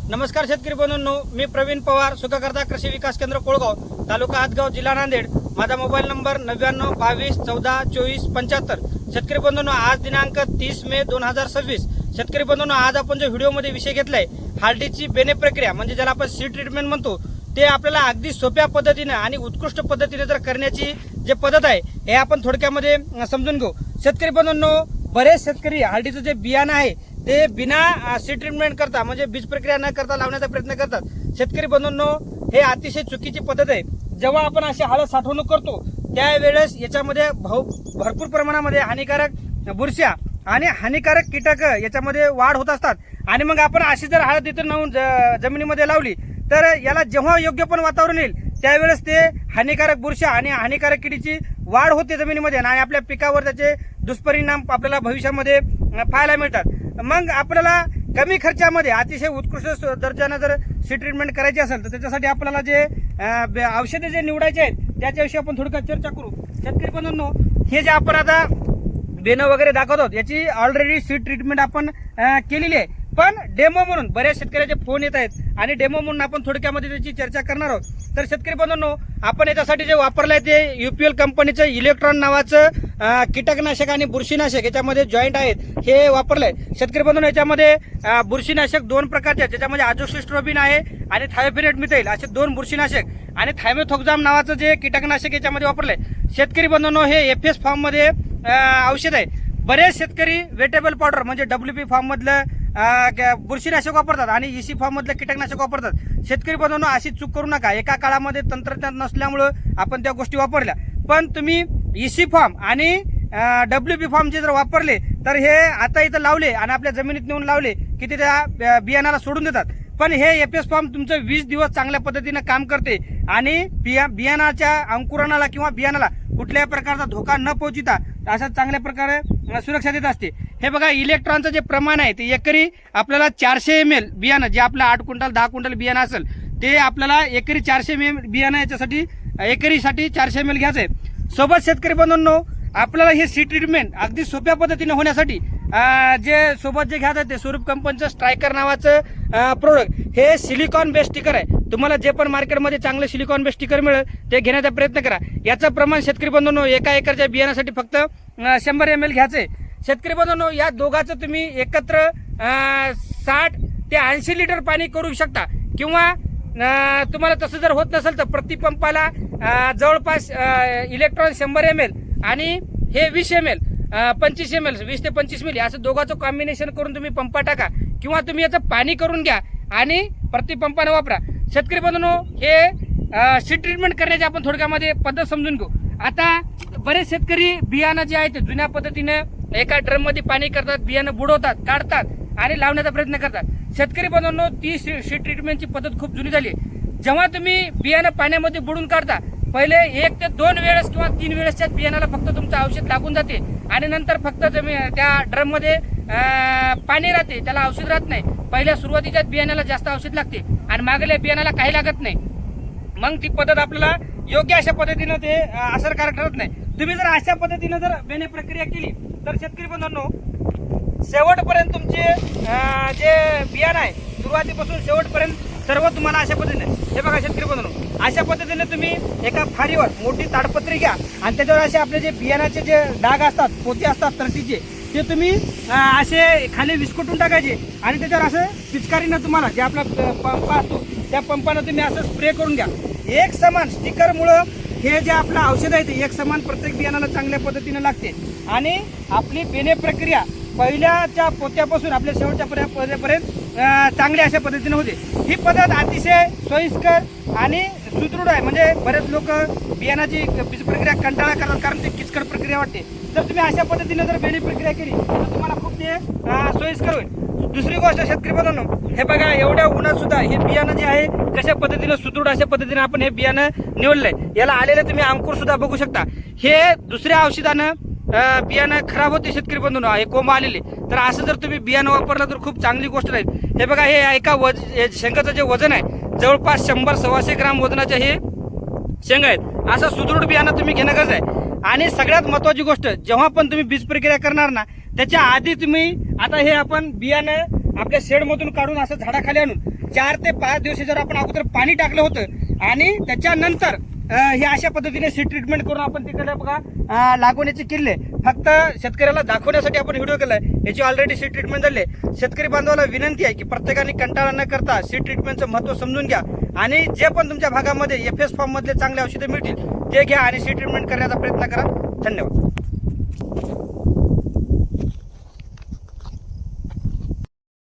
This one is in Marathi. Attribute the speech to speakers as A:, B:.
A: नमस्कार शेतकरी बंधूंनो, मी प्रवीण पवार, सुखकर्ता कृषी विकास केंद्र कोळगाव, तालुका हातगाव, जिल्हा नांदेड। माझा मोबाईल नंबर 9922141475। शेतकरी बंधूंनो, आज दिनांक 30 मे 2026। शेतकरी बंधूंनो, आज आपण जो व्हिडिओमध्ये विषय घेतलाय हळदीची बेणे प्रक्रिया म्हणजे ज्याला आपण सीड ट्रीटमेंट म्हणतो, ते आपल्याला अगदी सोप्या पद्धतीने आणि उत्कृष्ट पद्धतीने जर करण्याची जे पद्धत आहे हे आपण थोडक्यामध्ये समजून घेऊ। शेतकरी बंधूंनो, बरेच शेतकरी हळदीचं जे बियाणं आहे ते बिना सीड ट्रीटमेंट करता म्हणजे बीज प्रक्रिया न करता लावण्याचा प्रयत्न करतात। शेतकरी बंधूंनो, हे अतिशय चुकीची पद्धत आहे। जेव्हा आपण अशी हळद साठवणूक करतो त्यावेळेस याच्यामध्ये भरपूर प्रमाणामध्ये हानिकारक बुरश्या आणि हानिकारक कीटक याच्यामध्ये वाढ होत असतात आणि मग आपण अशी जर हळद इथं नेऊन जमिनीमध्ये लावली तर याला जेव्हा योग्य पण वातावरण येईल त्यावेळेस ते हानिकारक बुरश्या आणि हानिकारक किडीची वाढ होते जमिनीमध्ये आणि आपल्या पिकावर त्याचे दुष्परिणाम आपल्याला भविष्यामध्ये पाहायला मिळतात। मग आपल्याला कमी खर्चामध्ये अतिशय उत्कृष्ट दर्जाने जर सीड ट्रीटमेंट करायची असेल तर त्याच्यासाठी आपल्याला जे औषधे जे निवडायचे आहेत त्याच्याविषयी आपण थोडक्यात चर्चा करू। शेतकरी बंधूंनो, हे जे आपण आता बेणं वगैरे दाखवतो याची ऑलरेडी सीड ट्रीटमेंट आपण केलेली आहे, पण डेमो म्हणून बऱ्याच शेतकऱ्याचे फोन येत आहेत आणि डेमो म्हणून आपण थोडक्यामध्ये त्याची चर्चा करणार आहोत। तर शेतकरी बंधूंनो, आपण याच्यासाठी जे वापरलंय ते युपीएल कंपनीचं इलेक्ट्रॉन नावाचं कीटकनाशक आणि बुरशीनाशक याच्यामध्ये जॉईंट आहेत हे वापरलंय। शेतकरी बंधूंनो, याच्यामध्ये बुरशीनाशक दोन प्रकारचे आहेत, ज्याच्यामध्ये आझोक्सिस्ट्रोबिन आहे आणि थायोफिनेट मिथाइल असे दोन बुरशीनाशक आणि थायमेथोक्झाम नावाचं जे कीटकनाशक याच्यामध्ये वापरलंय। शेतकरी बंधूंनो, हे एफएस फॉर्म मध्ये औषध आहे। बरेच शेतकरी वेटेबल पावडर म्हणजे डब्ल्यूपी फॉर्म मधलं बुरशीनाशक वापरतात आणि ईसी फॉर्म मधलं कीटकनाशक वापरतात। शेतकरी बंधूंनो, अशी चूक करू नका। एका काळामध्ये तंत्रज्ञान नसल्यामुळे आपण त्या गोष्टी वापरल्या, पण तुम्ही ईसी फॉर्म आणि डब्ल्यूपी फॉर्म जे जर वापरले तर हे आता इथं लावले आणि आपल्या जमिनीत नेऊन लावले की ते त्या बियाणाला सोडून देतात, पण हे एफएस फॉर्म तुमचं 20 दिवस चांगल्या पद्धतीने काम करते आणि बियाणाच्या अंकुरणाला किंवा बियाणाला कुठल्याही प्रकारचा धोका न पोहोचता अशा चांगल्या प्रकारे सुरक्षा देत असते। हे बघा, इलेक्ट्रॉनचं जे प्रमाण आहे ते एकरी आपल्याला 400 ml बियाणं, जे आपलं 8 क्विंटल 10 क्विंटल बियाणं असेल ते आपल्याला एकरी 400 ml बियाणं याच्यासाठी एकरीसाठी 400 ml घ्यायचं आहे। सोबत शेतकरी बंधूंनो, आपल्याला हे सीड ट्रीटमेंट अगदी सोप्या पद्धतीने होण्यासाठी जे सोबत जे घ्यायचं आहे ते स्वरूप कंपनीचं स्ट्रायकर नावाचं प्रोडक्ट हे सिलिकॉन बेस्ड स्टिकर आहे। तुम्हाला जे पण मार्केटमध्ये चांगलं सिलिकॉन बेस्ड स्टिकर मिळेल ते घेण्याचा प्रयत्न करा। याचं प्रमाण शेतकरी बंधूंनो, एका एकरच्या बियाण्यासाठी फक्त 100 ml घ्यायचं आहे। शेतकरी बंधूंनो, या दोघांचं तुम्ही एकत्र 60 ते 80 लिटर पाणी करू शकता किंवा तुम्हाला तसं जर होत नसेल तर प्रति पंपाला जवळपास इलेक्ट्रॉन 100 ml आणि हे 20 ml 25 ml 20 ते 25 मिली असं दोघांचं कॉम्बिनेशन करून तुम्ही पंपा टाका किंवा तुम्ही याचं पाणी करून घ्या आणि प्रति पंपाने वापरा। शेतकरी बंधूंनो, हे सीड ट्रीटमेंट करण्याची आपण थोडक्यामध्ये पद्धत समजून घेऊ। आता बरेच शेतकरी बियाणं जे आहे ते जुन्या पद्धतीने एका ड्रम मध्ये पाणी करतात, बियाणं बुडवतात, काढतात आणि लावण्याचा प्रयत्न करतात। शेतकरी बंधूंनो, ती सीड ट्रीटमेंटची पद्धत खूप जुनी झाली आहे। जेव्हा तुम्ही बियाणं पाण्यामध्ये बुडून काढता पहिले 1 ते 2 वेळेस किंवा 3 वेळेसच्या बियाणाला फक्त तुमचं औषध लागून जाते आणि नंतर फक्त त्या ड्रम मध्ये पाणी राहते, त्याला औषध राहत नाही। पहिल्या सुरुवातीच्या बियाण्याला जास्त औषध लागते आणि मागल्या बियाणाला काही लागत नाही। मग ती पद्धत आपल्याला योग्य अशा पद्धतीनं ते असरकारक ठरत नाही। तुम्ही जर अशा पद्धतीनं जर बेणे प्रक्रिया केली तर शेतकरी बंधूंनो, शेवटपर्यंत तुमचे जे बियाणं आहे सुरुवातीपासून शेवटपर्यंत सर्व तुम्हाला अशा पद्धतीने, हे बघा शेतकरी बंधूंनो, अशा पद्धतीने तुम्ही एका फारीवर मोठी ताडपत्री घ्या आणि त्याच्यावर असे आपले जे बियाणाचे जे डाग असतात, पोते असतात तरटीचे, ते तुम्ही असे खाली विस्कटून टाकायचे आणि त्याच्यावर असं पिचकारीनं तुम्हाला जे आपला पंप असतो त्या पंपानं तुम्ही असं स्प्रे करून घ्या। एक समान स्टिकरमुळं हे जे आपलं औषध आहे ते एक समान प्रत्येक बियाणाला चांगल्या पद्धतीने लागते आणि आपली बेणे प्रक्रिया पहिल्याच्या पोत्यापासून आपल्या शेवटच्या पोत्यापर्यंत चांगल्या अशा पद्धतीने होते। ही पद्धत अतिशय सोयीस्कर आणि सुदृढ आहे। म्हणजे बरेच लोक बियाणाची बीज प्रक्रिया कंटाळा करतात कारण ती किचकट प्रक्रिया वाटते। जर तुम्ही अशा पद्धतीने जर बेणे प्रक्रिया केली तर तुम्हाला खूप ते सोयीस्कर होईल। दुसरी गोष्ट शेतकरी बंधूंनो, हे बघा, एवढ्या उन्हात सुद्धा हे बियाणं जे आहे कशा पद्धतीने सुदृढ अशा पद्धतीने आपण हे बियाणं निवडलंय। याला आलेले तुम्ही अंकुर सुद्धा बघू शकता। हे दुसऱ्या औषधानं बियाणं खराब होते शेतकरी बंधूंनो, हे कोंब आलेले। तर असं जर तुम्ही बियाणं वापरलं तर खूप चांगली गोष्ट राहील। हे बघा, हे एका शेंगाचं जे वजन आहे जवळपास 100-125 ग्राम वजनाचे हे शेंग आहेत। असं सुदृढ बियाणं तुम्ही घेणं गरज आहे। आणि सगळ्यात महत्वाची गोष्ट, जेव्हा पण तुम्ही बीज प्रक्रिया करणार ना त्याच्या आधी तुम्ही, आता हे आपण बियाणं आपल्या शेडमधून काढून असं झाडाखाली आणून 4 ते 5 दिवशी जर आपण अगोदर पाणी टाकलं होतं आणि त्याच्यानंतर हे अशा पद्धतीने सीड ट्रीटमेंट करून आपण तिकडे बघा लागवण्याचे किल्ले फक्त शेतकऱ्याला दाखवण्यासाठी आपण व्हिडिओ केलाय. याची ऑलरेडी सीड ट्रीटमेंट झाली. शेतकरी बांधवाला विनंती आहे की प्रत्येकाने कंटाळा न करता सीड ट्रीटमेंटचं महत्त्व समजून घ्या आणि जे पण तुमच्या भागामध्ये FS फॉर्म मधले चांगले औषधे मिळतील ते घ्या आणि सीड ट्रीटमेंट करण्याचा प्रयत्न करा. धन्यवाद.